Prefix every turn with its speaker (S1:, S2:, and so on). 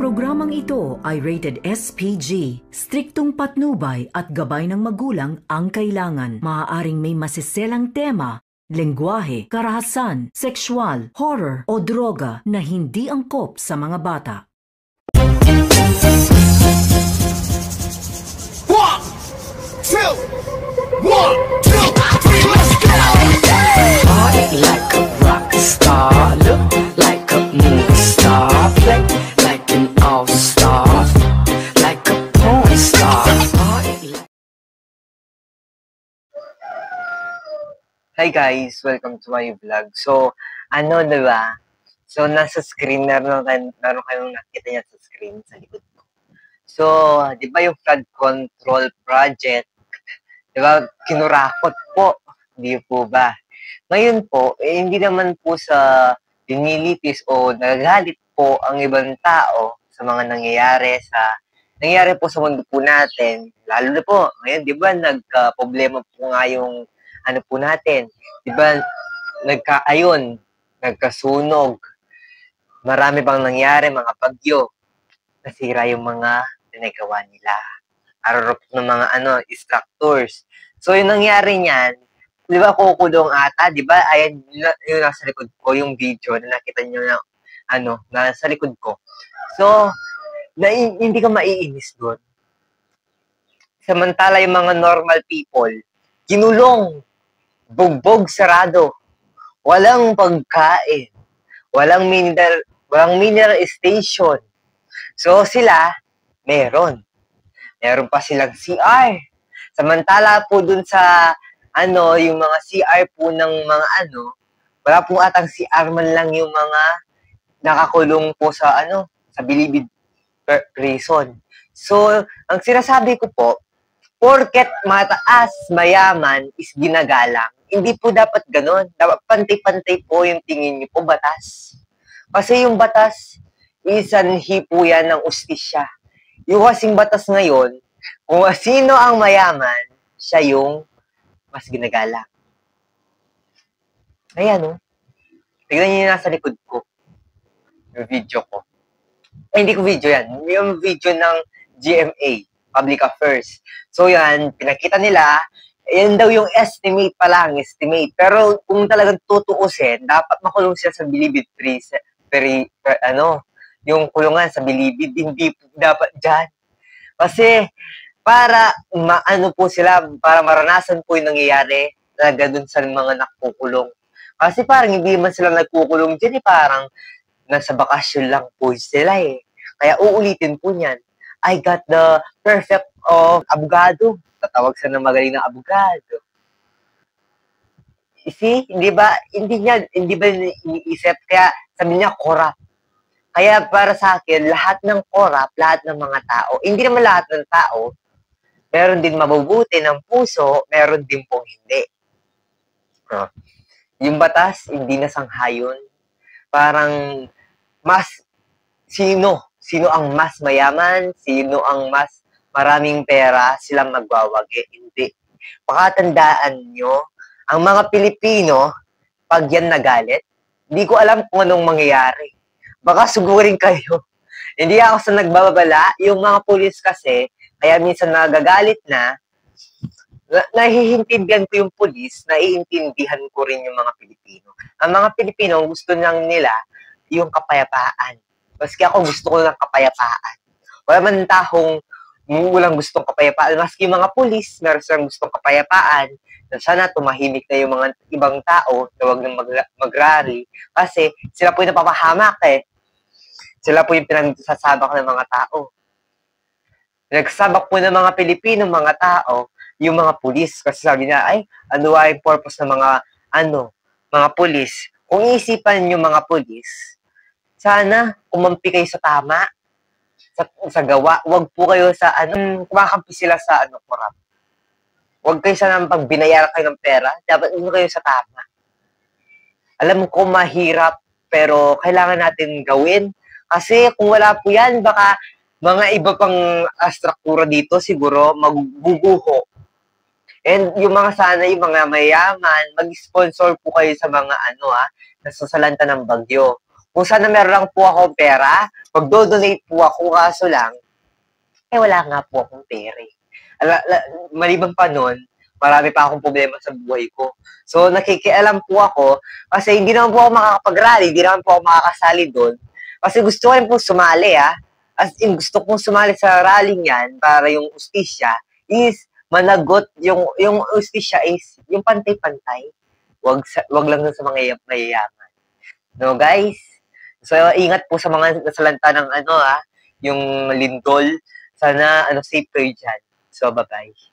S1: programang ito ay rated SPG. Striktong patnubay at gabay ng magulang ang kailangan. Maaaring may masiselang tema, lengguwahe, karahasan, sexual, horror o droga na hindi angkop sa mga bata.
S2: One, two, let's go!
S3: Party like a rock star, look like a movie star, play like an all-star, like a porn star.
S4: Hi guys! Welcome to my vlog. So, diba? So, nasa screen, meron kayong nakita niya sa screen sa likod ko. So, di ba yung flood control project? Di ba, kinurakot po? Di po ba? Ngayon po, hindi naman po sa dinilitis o nagalit po ang ibang tao sa mga nangyayari po sa mundo po natin. Lalo na po, ngayon, di ba, nagka-problema po nga yung po natin. Di ba, nagkasunog. Marami pang nangyari, mga bagyo. Nasira yung mga ginagawa nila. Ararap ng mga structures. So, yung nangyari niyan, di ba, kukulong ata, di ba, ayan, yung nasa likod ko, yung video na nakita nyo na, nasa likod ko. So, hindi ka maiinis doon. Samantala, yung mga normal people, kinulong, bugbog, sarado, walang pagkain, walang mineral station. So, sila, meron pa silang CR. Samantala po dun sa, yung mga CR po ng mga wala po atang CR man lang yung mga nakakulong po sa, sa Bilibid prison. So, ang sinasabi ko po, porket mataas, mayaman, is ginagalang. Hindi po dapat ganon. Dapat pantay-pantay po yung tingin niyo po, batas. Kasi yung batas, isanhi po yan ng ustisya. Yung kasing batas ngayon, kung sino ang mayaman, siya yung mas ginagalang. Ayan, tignan niyo yung nasa likod ko. Yung video ko. Ay, hindi ko video yan. Yung video ng GMA, Public Affairs. So yan, pinakita nila, yan daw yung estimate pa lang, estimate. Pero kung talagang tutuusin, dapat makulong siya sa Bilibid yung kulungan sa Bilibid, hindi dapat dyan. Kasi, para po sila, para maranasan po yung nangyayari na ganun sa mga nakukulong. Kasi parang hindi man sila nagkukulong dyan, parang nasa bakasyon lang po sila eh. Kaya uulitin po niyan, I got the perfect abogado. Tatawag sa ng magaling na abogado. See, hindi ba iniisip, kaya sabi niya corrupt. Kaya para sa akin, lahat ng corrupt, lahat ng mga tao, hindi naman lahat ng tao, meron din mabubuti ng puso, meron din pong hindi. Yung batas, hindi na sanghayon. Parang, sino ang mas mayaman, sino ang mas maraming pera, silang magwawagi. Hindi. Pakatandaan nyo, ang mga Pilipino, pag yan nagalit, hindi ko alam kung anong mangyayari. Baka sugurin kayo. Hindi ako sa nagbabala. Yung mga pulis kasi, kaya minsan nagagalit na, nahihintindihan ko yung pulis, naiintindihan ko rin yung mga Pilipino. Ang mga Pilipino, gusto lang nila yung kapayapaan. Maski ako gusto ko ng kapayapaan. Wala man tahong walang gustong kapayapaan. Maski yung mga pulis, meron silang gustong kapayapaan. Sana tumahimik na yung mga ibang tao na huwag nang magrally. Kasi sila po yung napapahamak eh. Sila po yung pinagsasabak ng mga tao. Nagsabak po ng mga Pilipino, mga tao, yung mga pulis. Kasi sabi niya, ay, ano ay purpose ng mga pulis? Kung isipan yung mga pulis, sana kumampi kayo sa tama, sa gawa. Huwag po kayo sa, kumakampi sila sa, corrupt. Huwag kayo sana pag binayaran kayo ng pera, dapat hindi kayo sa tama. Alam ko mahirap, pero kailangan natin gawin. Kasi kung wala po yan, baka mga iba pang struktura dito siguro magguguho. And yung mga sana, yung mga mayaman, mag-sponsor po kayo sa mga nasasalanta ng bagyo. Kung sana meron lang po akong pera, magdo-donate po ako, kaso lang, wala nga po akong pera. Maliban pa nun, marami pa akong problema sa buhay ko. So, nakikialam po ako kasi hindi naman po ako makakapag-rally, hindi naman po ako makakasali doon. Kasi gusto ko rin po sumali, As in, gusto kong sumali sa rally yan para yung ustisya is managot, yung ustisya is yung pantay-pantay. Wag lang dun sa mga mayayaman. No, guys? So, ingat po sa mga nasalanta ng yung lindol. Sana, safe kayo dyan. So, bye-bye.